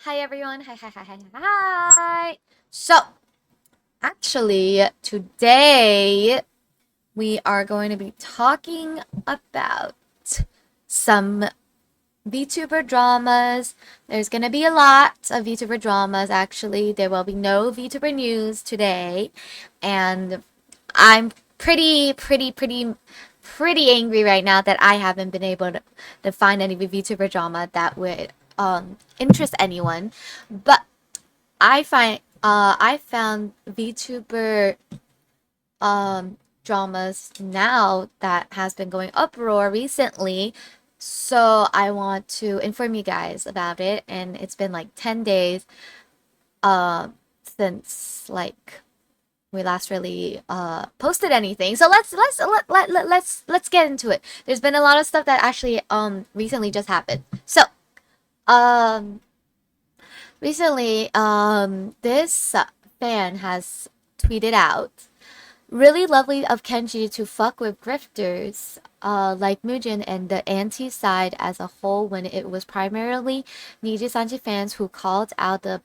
Hi everyone. Hi. So, actually, today we are going to be talking about some VTuber dramas. There's going to be a lot of VTuber dramas actually. There will be no VTuber news today, and I'm pretty angry right now that I haven't been able to find any VTuber drama that would interest anyone. But I found VTuber dramas now that has been going uproar recently. So I want to inform you guys about it, and it's been like 10 days since like we last really posted anything. So let's get into it. There's been a lot of stuff that actually recently just happened. So um recently this fan has tweeted out, really lovely of Kenji to fuck with grifters like Mugen and the anti-side as a whole when it was primarily Niji-sanji fans who called out the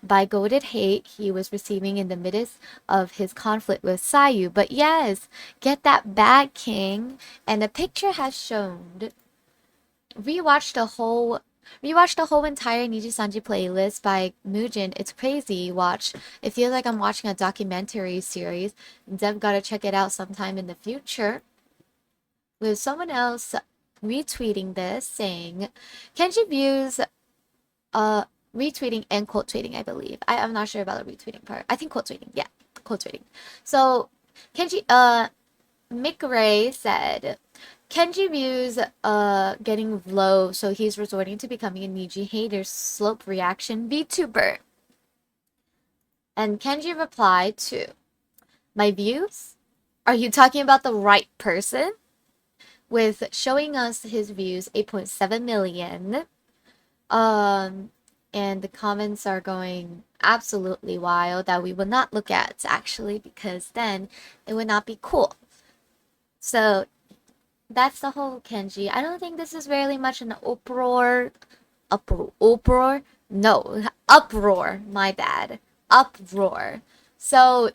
bigoted hate he was receiving in the midst of his conflict with Sayu. But yes, get that bag, King. And the picture has shown. Rewatched the whole Rewatched the whole entire Niji Sanji playlist by Mugen. It's crazy. Watch. It feels like I'm watching a documentary series. Dev gotta check it out sometime in the future. With someone else retweeting this saying, Kenji views uh retweeting and quote tweeting, I believe. I'm not sure about the retweeting part. I think quote tweeting. Yeah, quote tweeting. So Kenji Mick Ray said Kenji views getting low, so he's resorting to becoming a Niji hater slope reaction VTuber. And Kenji replied to, my views? Are you talking about the right person? With showing us his views, 8.7 million. And the comments are going absolutely wild that we will not look at actually, because then it would not be cool. So that's the whole Kenji. I don't think this is really much an uproar? No, uproar. My bad. Uproar. So,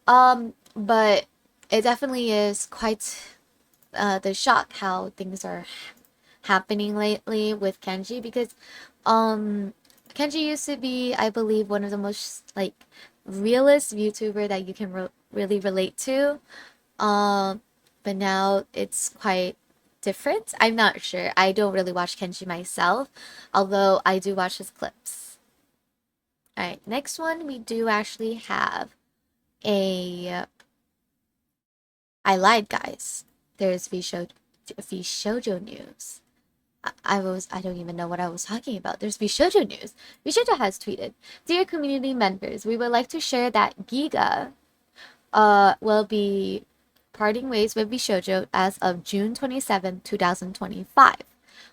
but it definitely is quite the shock how things are happening lately with Kenji because Kenji used to be, I believe, one of the most like realist VTuber that you can really relate to. But now it's quite different. I'm not sure. I don't really watch Kenji myself, although I do watch his clips. Alright, next one we do actually have a I lied, guys. There's Vshoujo news. I don't even know what I was talking about. There's Vshoujo news. Vshoujo has tweeted, dear community members, we would like to share that Giga will be parting ways with Bishoujo as of June 27, 2025,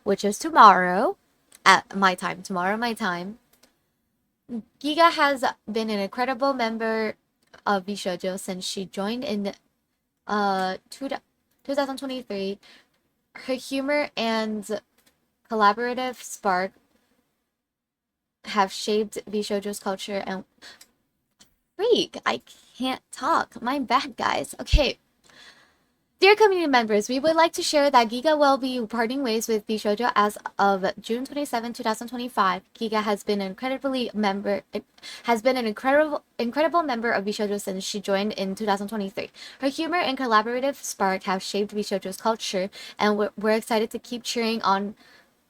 which is tomorrow at my time. Tomorrow, my time. Giga has been an incredible member of Bishoujo since she joined in 2023. Her humor and collaborative spark have shaped Bishoujo's culture and freak. I can't talk. My bad, guys. Okay. Dear community members, we would like to share that Giga will be parting ways with Bishoujo as of June 27, 2025. Giga has been an incredible member of Bishoujo since she joined in 2023. Her humor and collaborative spark have shaped Bishoujo's culture, and we're excited to keep cheering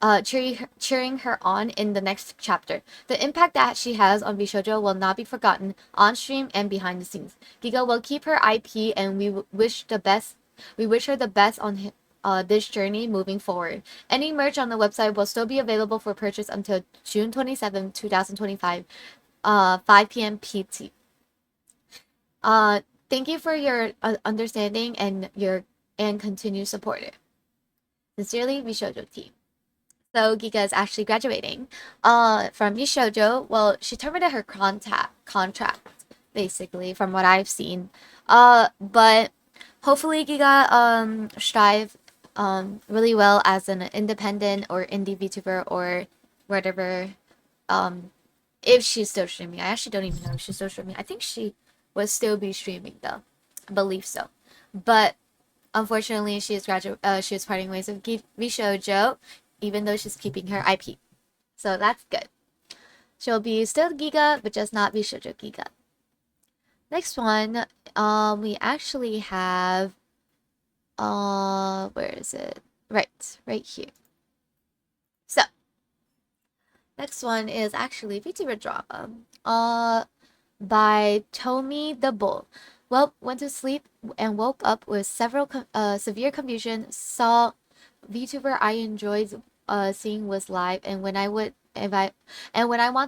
her on in the next chapter. The impact that she has on Bishoujo will not be forgotten on stream and behind the scenes. Giga will keep her IP, and we wish her the best on this journey moving forward. Any merch on the website will still be available for purchase until June 27, 2025, 5 p.m. PT. Thank you for your understanding and continued support. Sincerely, Bishoujo team. So Giga is actually graduating from Bishoujo. Well, she terminated her contract basically from what I've seen. But hopefully Giga strive really well as an independent or indie VTuber or whatever if she's still streaming. I actually don't even know if she's still streaming. I think she would still be streaming though. I believe so. But unfortunately, she is parting ways with Vishojo, even though she's keeping her IP. So that's good. She'll be still Giga, but just not Vishojo Giga. Next one, we actually have, where is it? Right here. So, next one is actually VTuber drama. By Tomi the Bull. Well, went to sleep and woke up with severe confusion. Saw VTuber I enjoyed seeing was live, and when I want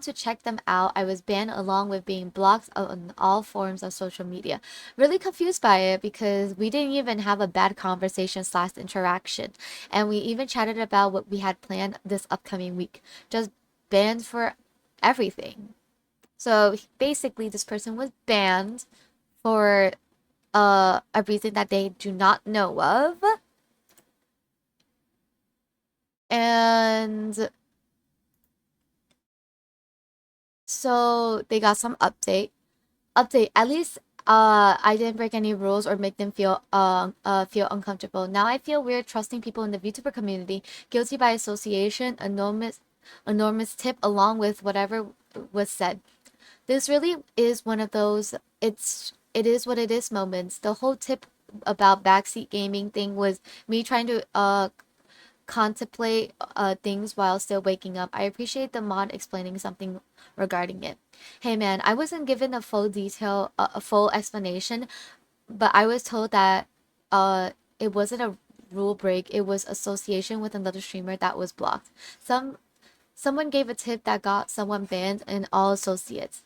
to check them out, I was banned along with being blocked on all forms of social media. Really confused by it because we didn't even have a bad conversation slash interaction, and we even chatted about what we had planned this upcoming week. Just banned for everything. So basically, this person was banned for a reason that they do not know of. And so they got some update. At least I didn't break any rules or make them feel uncomfortable. Now I feel weird trusting people in the VTuber community, guilty by association, enormous tip along with whatever was said. This really is one of those it is what it is moments. The whole tip about backseat gaming thing was me trying to contemplate things while still waking up. I appreciate the mod explaining something regarding it. Hey man, I wasn't given a full explanation, but I was told that it wasn't a rule break, it was association with another streamer that was blocked. Someone gave a tip that got someone banned and all associates.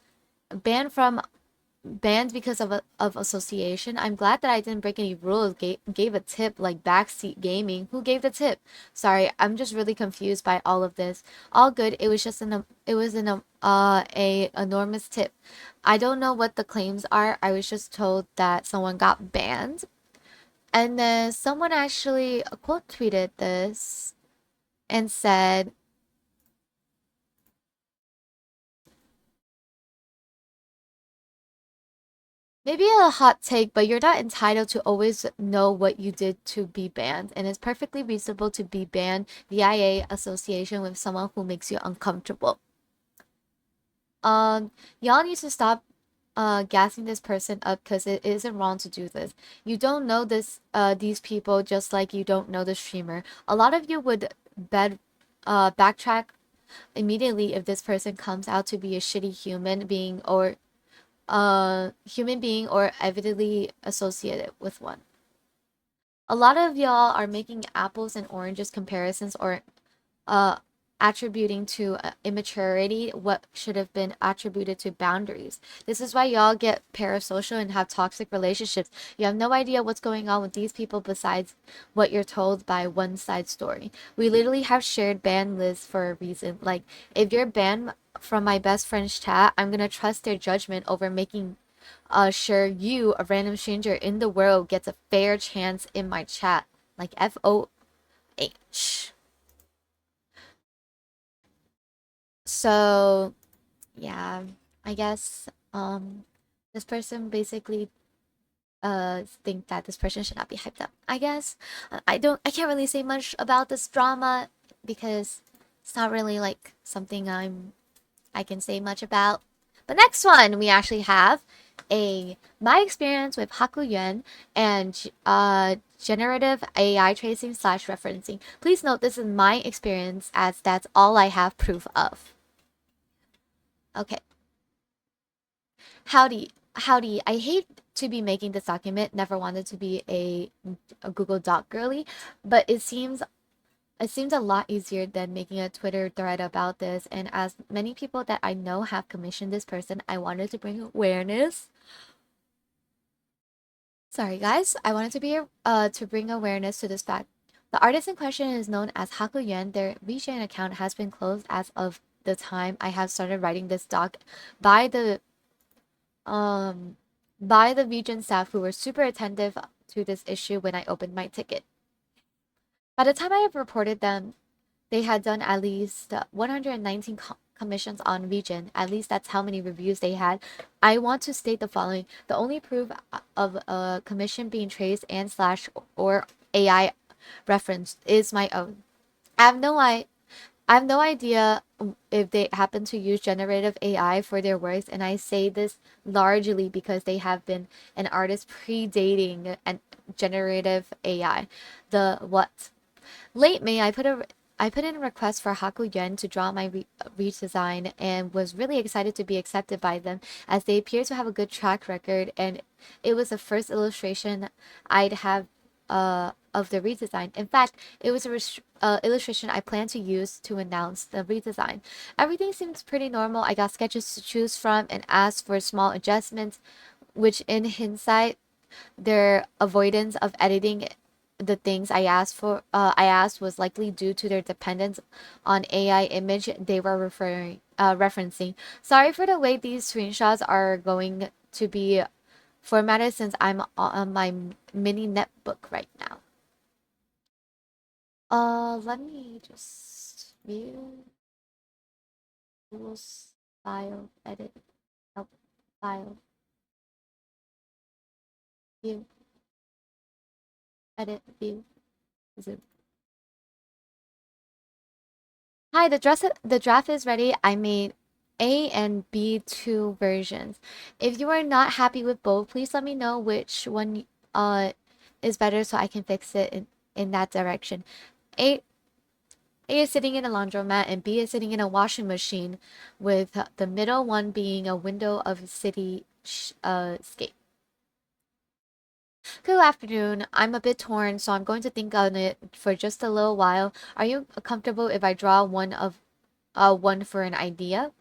Banned from banned because of association. I'm glad that I didn't break any rules. Gave a tip like backseat gaming. Who gave the tip? Sorry, I'm just really confused by all of this. All good. It was just a enormous tip. I don't know what the claims are. I was just told that someone got banned, and then someone actually quote tweeted this and said, maybe a hot take, but you're not entitled to always know what you did to be banned, and it's perfectly reasonable to be banned via association with someone who makes you uncomfortable. Y'all need to stop gassing this person up because it isn't wrong to do this. You don't know these people just like you don't know the streamer. A lot of you would backtrack immediately if this person comes out to be a shitty human being or evidently associated with one. A lot of y'all are making apples and oranges comparisons or uh attributing to immaturity what should have been attributed to boundaries. This is why y'all get parasocial and have toxic relationships. You have no idea what's going on with these people besides what you're told by one side story. We literally have shared ban lists for a reason. Like, if you're banned from my best friend's chat, I'm gonna trust their judgment over making sure you, a random stranger in the world, gets a fair chance in my chat. Like FOH. So yeah, I guess this person basically think that this person should not be hyped up. I guess I can't really say much about this drama because it's not really like something I can say much about. But next one we actually have my experience with Hakuyuan and generative AI tracing slash referencing. Please note this is my experience as that's all I have proof of. Okay. Howdy. I hate to be making this document. Never wanted to be a Google Doc girly, but it seems a lot easier than making a Twitter thread about this. And as many people that I know have commissioned this person, I wanted to bring awareness. Sorry, guys. I wanted to bring awareness to this fact. The artist in question is known as Hakuyuan. Their VJN account has been closed as of the time I have started writing this doc by the um by the region staff who were super attentive to this issue when I opened my ticket. By the time I have reported them, they had done at least 119 commissions on Region. At least that's how many reviews they had. I want to state the following. The only proof of a commission being traced and slash or AI referenced is my own. I have no I have no idea if they happen to use generative AI for their works, and I say this largely because they have been an artist predating an generative AI. The what? Late May, I put in a request for Haku Yuan to draw my redesign and was really excited to be accepted by them as they appear to have a good track record, and it was the first illustration I'd have of the redesign. In fact, it was a illustration I plan to use to announce the redesign. Everything seems pretty normal. I got sketches to choose from and asked for small adjustments, which in hindsight their avoidance of editing the things I asked was likely due to their dependence on AI image they were referencing. Sorry for the way these screenshots are going to be formatted since I'm on my mini netbook right now. Let me just view tools, file, edit, help, file, view, edit, view, zoom. Hi, the draft is ready. I made A and B2 versions. If you are not happy with both, please let me know which one is better so I can fix it in that direction. A A is sitting in a laundromat and B is sitting in a washing machine, with the middle one being a window of city scape. Good afternoon. I'm a bit torn, so I'm going to think on it for just a little while. Are you comfortable if I draw one for an idea?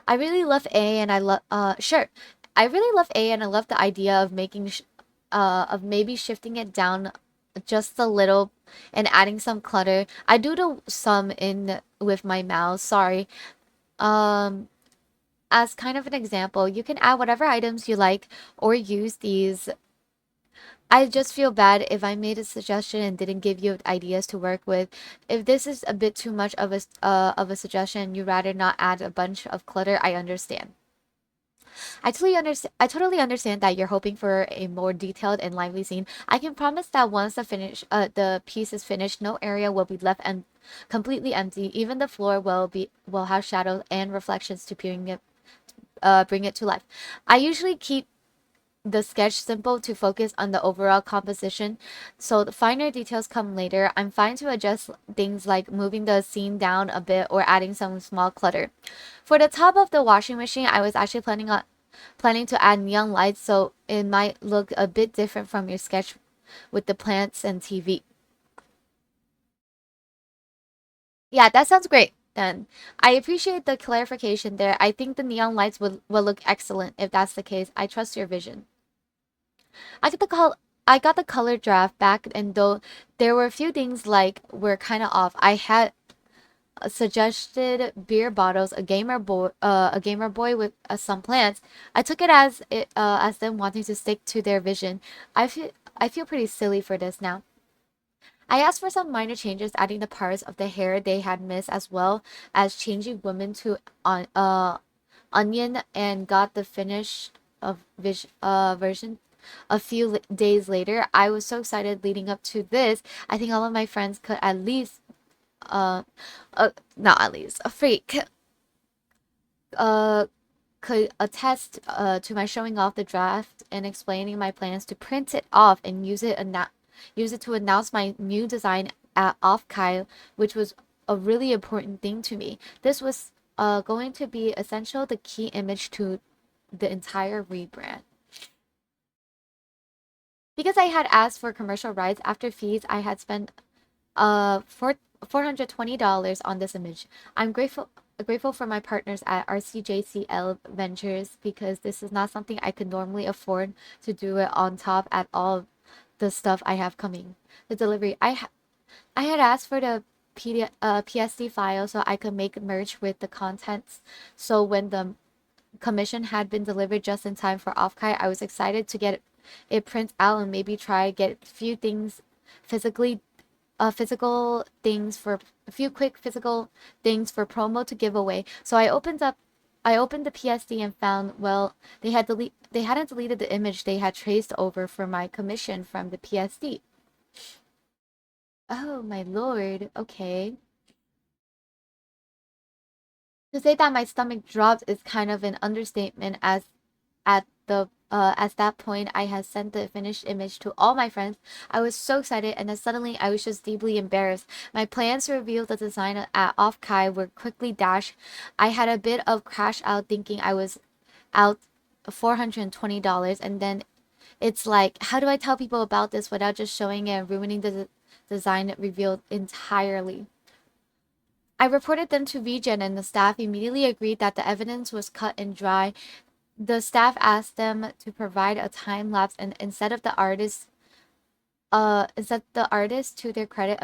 I really love A and I love sure. I really love A and I love the idea of of maybe shifting it down just a little and adding some clutter. I doodle some in with my mouse. Sorry. Um as kind of an example, you can add whatever items you like or use these. I just feel bad if I made a suggestion and didn't give you ideas to work with. If this is a bit too much of a suggestion, you'd rather not add a bunch of clutter, I understand. I totally understand that you're hoping for a more detailed and lively scene. I can promise that once the piece is finished, no area will be left completely empty. Even the floor will have shadows and reflections to bring it to life. I usually keep the sketch simple to focus on the overall composition, so the finer details come later. I'm fine to adjust things like moving the scene down a bit or adding some small clutter. For the top of the washing machine, I was actually planning to add neon lights so it might look a bit different from your sketch with the plants and TV. Yeah, that sounds great. Then I appreciate the clarification there. I think the neon lights will look excellent if that's the case. I trust your vision. I got the call. I got the color draft back, and though there were a few things like were kind of off, I had suggested beer bottles, a gamer boy with some plants. I took it as them wanting to stick to their vision. I feel pretty silly for this now. I asked for some minor changes, adding the parts of the hair they had missed, as well as changing women to onion, and got the finished version a few days later. I was so excited leading up to this. I think all of my friends could at least, not at least, a freak, uh, could attest to my showing off the draft and explaining my plans to print it off and use it to announce my new design at Offkai, which was a really important thing to me. This was going to be essential, the key image to the entire rebrand. Because I had asked for commercial rights after fees, I had spent for $420 on this image. I'm grateful for my partners at RCJCL Ventures because this is not something I could normally afford to do it on top at all the stuff I have coming. The delivery I had asked for the PSD file so I could make merge with the contents. So when the commission had been delivered just in time for Offkai, I was excited to get it print out and maybe try get a few things physically physical things for a few quick physical things for promo to give away. So I opened the PSD and found, well, they hadn't deleted the image they had traced over for my commission from the PSD. Oh my lord. Okay. To say that my stomach dropped is kind of an understatement, as that point I had sent the finished image to all my friends. I was so excited, and then suddenly I was just deeply embarrassed. My plans to reveal the design at Off-Kai were quickly dashed. I had a bit of crash out thinking I was out $420, and then it's like, how do I tell people about this without just showing it and ruining the design revealed entirely? I reported them to VGen, and the staff immediately agreed that the evidence was cut and dry. The staff asked them to provide a time lapse, and instead the artist, to their credit,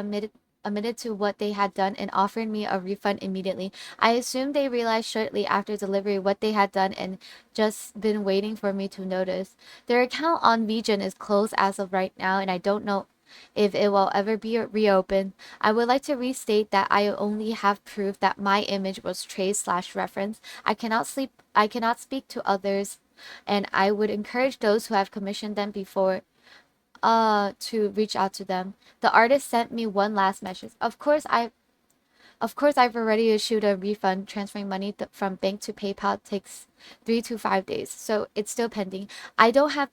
admitted to what they had done and offered me a refund immediately. I assumed they realized shortly after delivery what they had done and just been waiting for me to notice. Their account on VGen is closed as of right now, and I don't know if it will ever be reopened. I would like to restate that I only have proof that my image was traced/referenced. I cannot speak to others, and I would encourage those who have commissioned them before to reach out to them. The artist sent me one last message. I've already issued a refund. Transferring money from bank to PayPal takes 3 to 5 days, so it's still pending. I don't have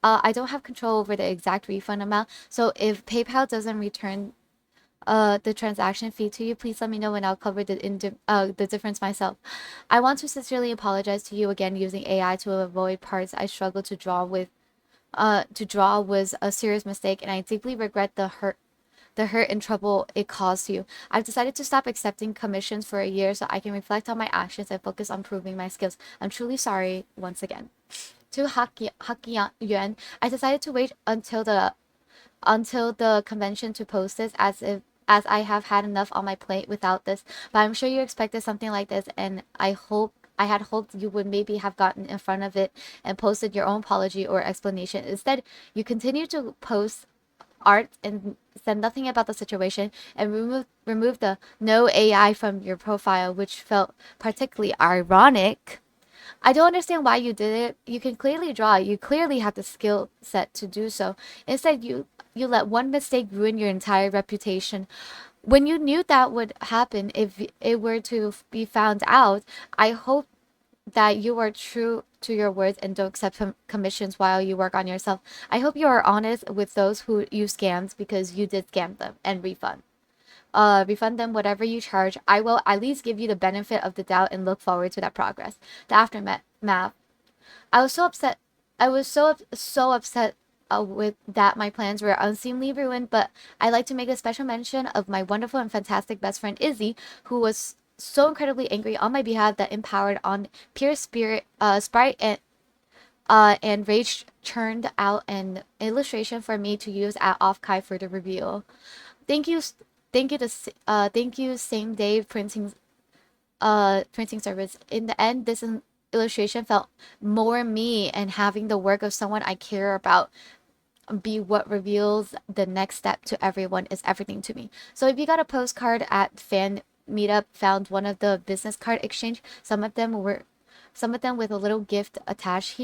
I don't have control over the exact refund amount, so if PayPal doesn't return the transaction fee to you, please let me know and I'll cover the difference myself. I want to sincerely apologize to you again. Using AI to avoid parts I struggled to draw was a serious mistake, and I deeply regret the hurt and trouble it caused you. I've decided to stop accepting commissions for a year so I can reflect on my actions and focus on improving my skills. I'm truly sorry once again. To Haki Yuan, I decided to wait until the convention to post this, as I have had enough on my plate without this. But I'm sure you expected something like this, and I had hoped you would maybe have gotten in front of it and posted your own apology or explanation. Instead, you continue to post art and said nothing about the situation, and remove the no AI from your profile, which felt particularly ironic. I don't understand why you did it. You can clearly draw. You clearly have the skill set to do so. Instead, you let one mistake ruin your entire reputation. When you knew that would happen if it were to be found out, I hope that you are true to your words and don't accept commissions while you work on yourself. I hope you are honest with those who you scammed, because you did scam them, and refund them whatever you charge. I will at least give you the benefit of the doubt and look forward to that progress. The aftermath. I was so upset. I was so upset with that my plans were unseemly ruined, but I'd like to make a special mention of my wonderful and fantastic best friend Izzy, who was so incredibly angry on my behalf that empowered on pure sprite and rage churned out an illustration for me to use at Off-Kai for the reveal. Thank you, thank you, same day printing service. In the end, this illustration felt more me, and having the work of someone I care about be what reveals the next step to everyone is everything to me. So if you got a postcard at fan meetup, found one of the business card exchange, some of them with a little gift attached,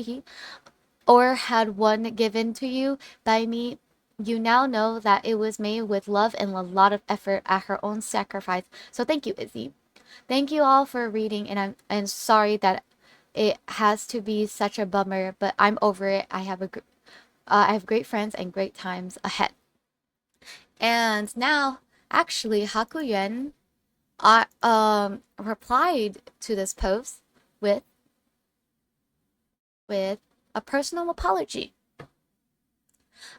or had one given to you by me, you now know that it was made with love and a lot of effort at her own sacrifice. So thank you, Izzy. Thank you all for reading, and I'm sorry that it has to be such a bummer, but I'm over it. I have great friends and great times ahead. And now, actually, Hakuyuan replied to this post with with a personal apology.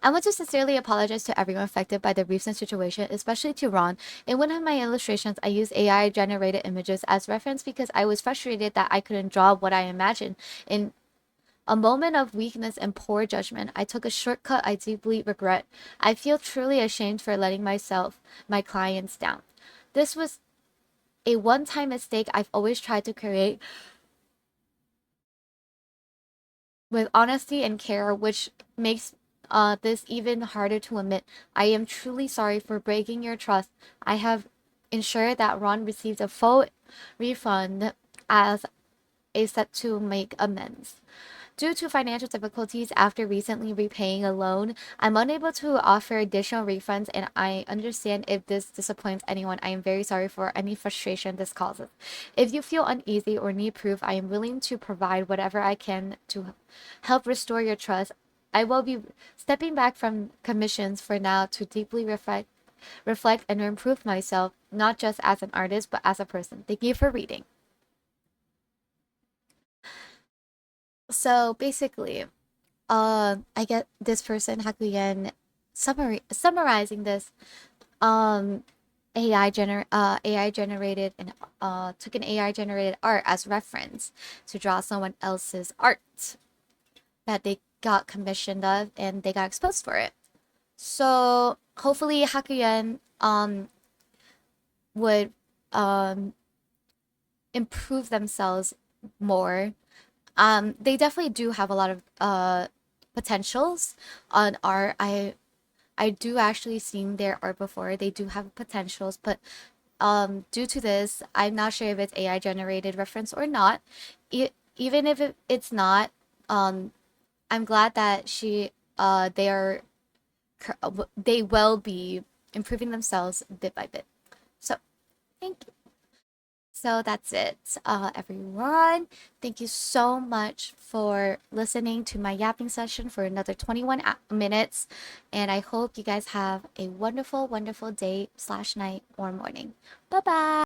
I want to sincerely apologize to everyone affected by the recent situation, especially to Ron. In one of my illustrations, I used AI generated images as reference because I was frustrated that I couldn't draw what I imagined. In a moment of weakness and poor judgment, I took a shortcut I deeply regret. I feel truly ashamed for letting my clients down. This was a one-time mistake I've always tried to create with honesty and care, which makes this even harder to admit. I am truly sorry for breaking your trust. I have ensure that Ron receives a full refund as a set to make amends. Due to financial difficulties after recently repaying a loan, I'm unable to offer additional refunds, and I understand if this disappoints anyone. I am very sorry for any frustration this causes. If you feel uneasy or need proof, I am willing to provide whatever I can to help restore your trust. I will be stepping back from commissions for now to deeply reflect and improve myself, not just as an artist, but as a person. Thank you for reading. So basically, I get this person Hakuyen summarizing this um AI generated and took an AI generated art as reference to draw someone else's art that they got commissioned of and they got exposed for it. So hopefully Hakuyen would um improve themselves more. They definitely do have a lot of potentials on art. I do actually seen their art before. They do have potentials, but due to this, I'm not sure if it's AI generated reference or not. Even if it's not, I'm glad that they are they will be improving themselves bit by bit. So thank you. So that's it, everyone. Thank you so much for listening to my yapping session for another 21 minutes. And I hope you guys have a wonderful, wonderful day/night or morning. Bye bye.